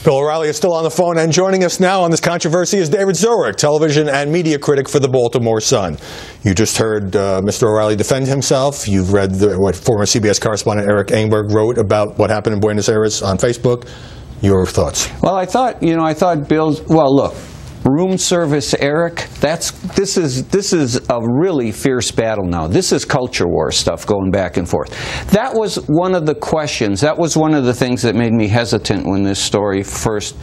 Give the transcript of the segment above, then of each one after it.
Bill O'Reilly is still on the phone, and joining us now on this controversy is David Zurich, television and media critic for the Baltimore Sun. You just heard Mr. O'Reilly defend himself. You've read what former CBS correspondent Eric Engberg wrote about what happened in Buenos Aires on Facebook. Your thoughts? Well, I thought Bill's, well, look, room service, Eric, this is a really fierce battle now. This is culture war stuff going back and forth. That was one of the questions, that was one of the things that made me hesitant when this story first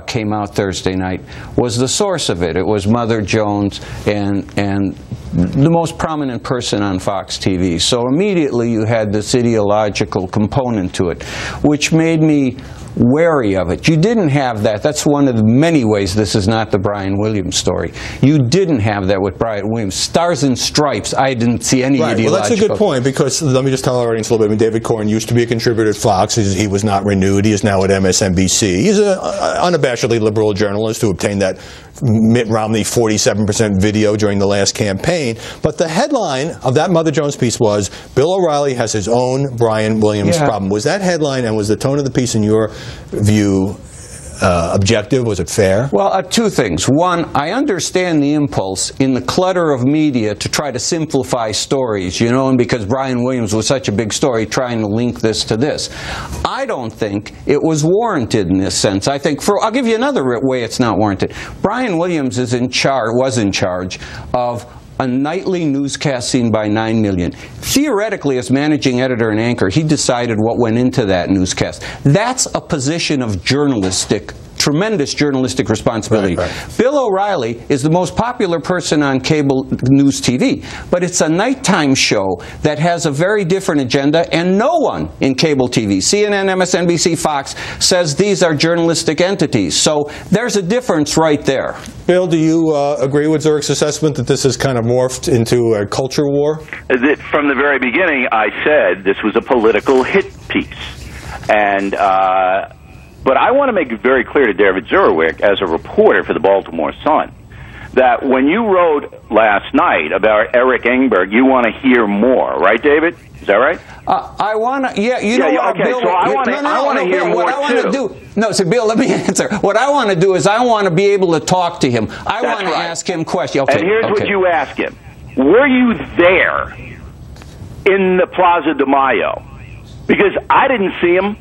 came out Thursday night, was the source of it. It was Mother Jones and the most prominent person on Fox TV. So immediately you had this ideological component to it, which made me wary of it. You didn't have that. That's one of the many ways this is not the Brian Williams story. You didn't have that with Brian Williams. Stars and Stripes, I didn't see any ideological. Well, that's a good point, because let me just tell our audience a little bit. I mean, David Corn used to be a contributor at Fox. He was not renewed. He is now at MSNBC. He's an unabashedly liberal journalist who obtained that Mitt Romney 47% video during the last campaign. But the headline of that Mother Jones piece was, Bill O'Reilly has his own Brian Williams problem. Was that headline, and was the tone of the piece in your view objective? Was it fair? Well, two things. One, I understand the impulse in the clutter of media to try to simplify stories, you know, and because Brian Williams was such a big story, trying to link this to this. I don't think it was warranted in this sense. I think, I'll give you another way it's not warranted. Brian Williams was in charge of a nightly newscast seen by 9 million. Theoretically, as managing editor and anchor, he decided what went into that newscast. That's a position of tremendous journalistic responsibility. Right. Bill O'Reilly is the most popular person on cable news TV, but it's a nighttime show that has a very different agenda, and no one in cable TV, CNN, MSNBC, Fox, says these are journalistic entities. So there's a difference right there. Bill, do you agree with Zurich's assessment that this has kind of morphed into a culture war? From the very beginning, I said this was a political hit piece. And but I want to make it very clear to David Zurich, as a reporter for the Baltimore Sun, that when you wrote last night about Eric Engberg, you want to hear more, right, David? Is that right? I want to, okay, Bill, so I want to hear more, too. Bill, let me answer. What I want to do is I want to be able to talk to him. I want to ask him questions. Okay, and here's what you ask him. Were you there in the Plaza de Mayo? Because I didn't see him.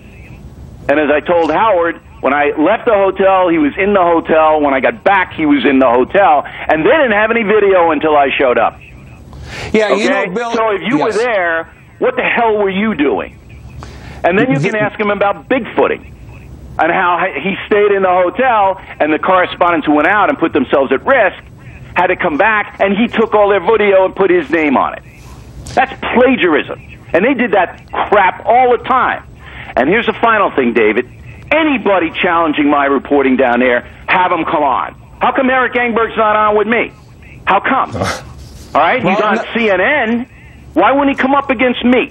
And as I told Howard, when I left the hotel, he was in the hotel. When I got back, he was in the hotel. And they didn't have any video until I showed up. Yeah, okay? You know, Bill. So if you were there, what the hell were you doing? And then you can ask him about Bigfooting and how he stayed in the hotel, and the correspondents who went out and put themselves at risk had to come back, and he took all their video and put his name on it. That's plagiarism. And they did that crap all the time. And here's the final thing, David. Anybody challenging my reporting down there, have them come on. How come Eric Engberg's not on with me? How come? All right, he's on CNN. Why wouldn't he come up against me?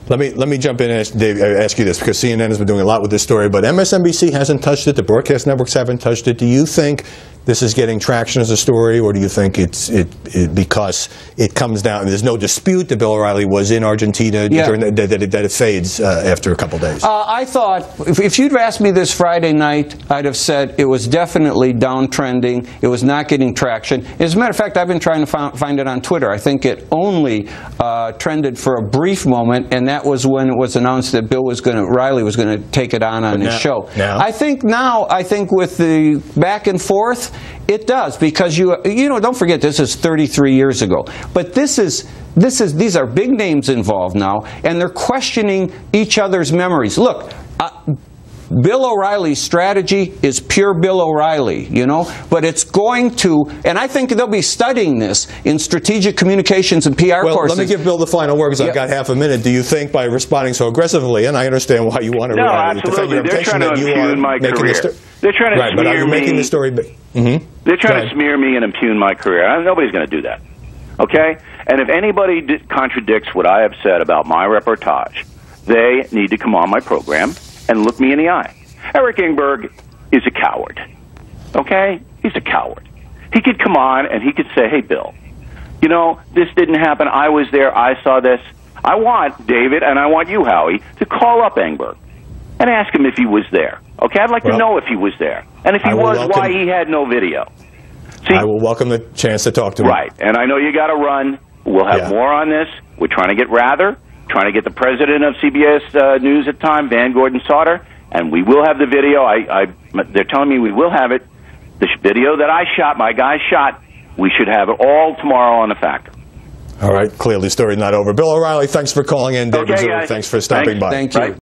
Let me jump in and ask you this, because CNN has been doing a lot with this story, but MSNBC hasn't touched it. The broadcast networks haven't touched it. Do you think this is getting traction as a story, or do you think it's because it comes down, there's no dispute that Bill O'Reilly was in Argentina, during that it fades after a couple days? I thought, if you'd asked me this Friday night, I'd have said it was definitely downtrending. It was not getting traction. As a matter of fact, I've been trying to find it on Twitter. I think it only trended for a brief moment, and that was when it was announced that O'Reilly was going to take it on his show. I think with the back and forth, it does, because you know, don't forget, this is 33 years ago. But these are big names involved now, and they're questioning each other's memories. Look, Bill O'Reilly's strategy is pure Bill O'Reilly, you know, but it's going to, and I think they'll be studying this in strategic communications and PR courses. Let me give Bill the final word, because I've got half a minute. Do you think by responding so aggressively, and I understand why you want to defend your reputation, that you are making this They're trying to smear me. Making the story They're trying to smear me and impugn my career. Nobody's going to do that. Okay? And if anybody contradicts what I have said about my reportage, they need to come on my program and look me in the eye. Eric Engberg is a coward. Okay? He's a coward. He could come on and he could say, hey, Bill, you know, this didn't happen. I was there. I saw this. I want David, and I want you, Howie, to call up Engberg and ask him if he was there. Okay, I'd like to know if he was there. And if he was, why he had no video. See, I will welcome the chance to talk to him. Right, and I know you got to run. We'll have more on this. We're trying to get trying to get the president of CBS News at the time, Van Gordon Sauter, and we will have the video. They're telling me we will have it. The video that I shot, my guy shot, we should have it all tomorrow on the Factor. All right, clearly the story's not over. Bill O'Reilly, thanks for calling in. David Zura, thanks for stopping by. Thank you.